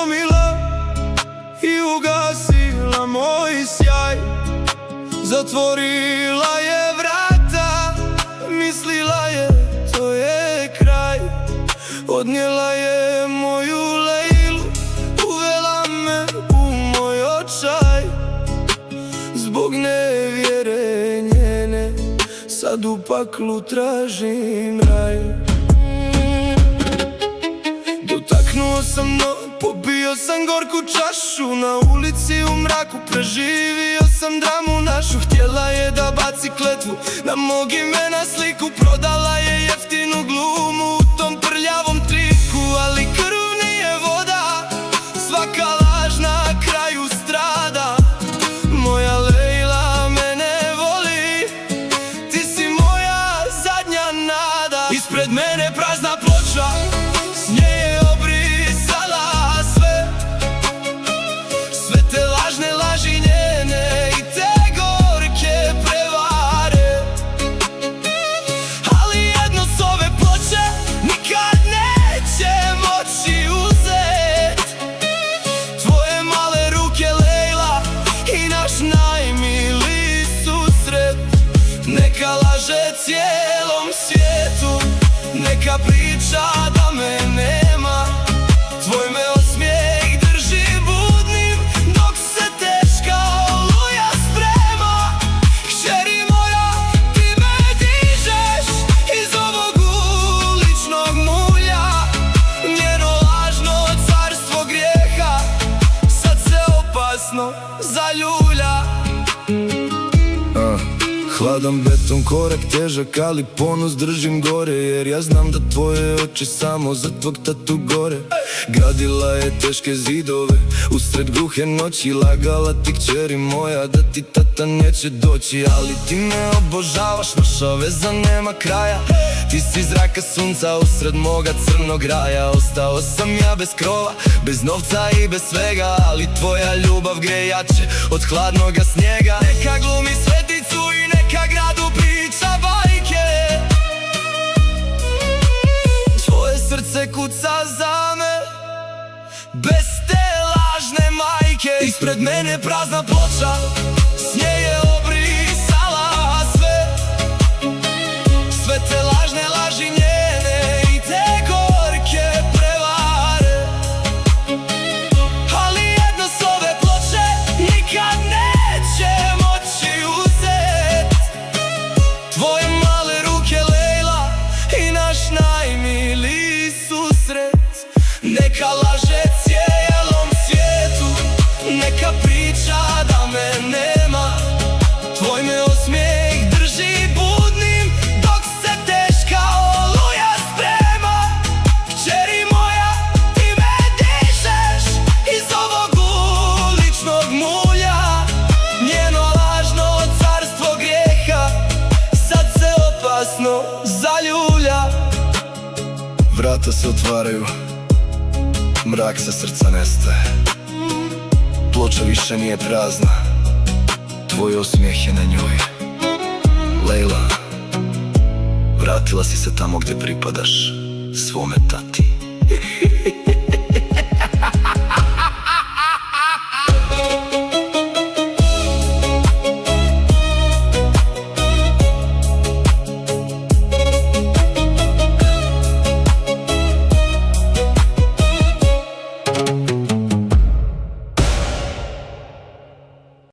slomila i ugasila moj sjaj. Zatvorila je vrata, mislila je to je kraj. Odnijela je moju Lejlu, uvela me u moj očaj. Zbog nevjere njene, sad u paklu tražim raj. Dotaknuo sam dno, popio sam gorku čašu. Na ulici u mraku preživio sam dramu našu. Htjela je da baci kletvu na mog imena sliku. Prodala je jeftinu glumu u tom prljavom triku. Ali krv nije voda, svaka laž na kraju strada. Moja Lejla mene voli, ti si moja zadnja nada. Ispred mene prazna ploča, s nje je obrisala sve. Sve te lažne laži njene i te gorke prevare. Ali jedno s ove ploče nikad neće moći uzet. Tvoje male ruke Lejla i naš najmiliji susret. Neka laže cijelom svijetu, neka priča da me nema. Tvoj me osmijeh drži budnim dok se teška oluja sprema. Kćeri moja, ti me dižeš iz ovog uličnog mulja. Njeno lažno carstvo grijeha sad se opasno zaljulja. Hladan beton, korak težak, ali ponos držim gore. Jer ja znam da tvoje oči samo za tvog tatu gore. Gradila je teške zidove usred gluhe noći. Lagala ti kćeri moja da ti tata neće doći. Ali ti me obožavaš, naša veza nema kraja. Ti si zraka sunca usred moga crnog raja. Ostao sam ja bez krova, bez novca i bez svega. Ali tvoja ljubav gre jače od hladnoga snijega. Neka glumi sveticu i neka gradu priča bajke. Tvoje srce kuca za me, bez te lažne majke. Ispred mene prazna ploča, s nje je obrisala sve. Sve te lažne laži njene i te gorke prevare. Ali jedno s ove ploče nikad neće moći uzet. Tvoje male ruke Lejla i naš najmiliji susret. Neka laže cijelom svijetu, neka priča da me nema. Tvoj me osmijeh drži budnim dok se teška oluja sprema. Kćeri moja, ti me dižeš iz ovog uličnog mulja. Njeno lažno carstvo grijeha sad se opasno zaljulja. Vrata se otvaraju, mrak sa srca nestaje. Ploča više nije prazna, tvoj osmijeh je na njoj. Lejla, vratila si se tamo gdje pripadaš, svome tatu.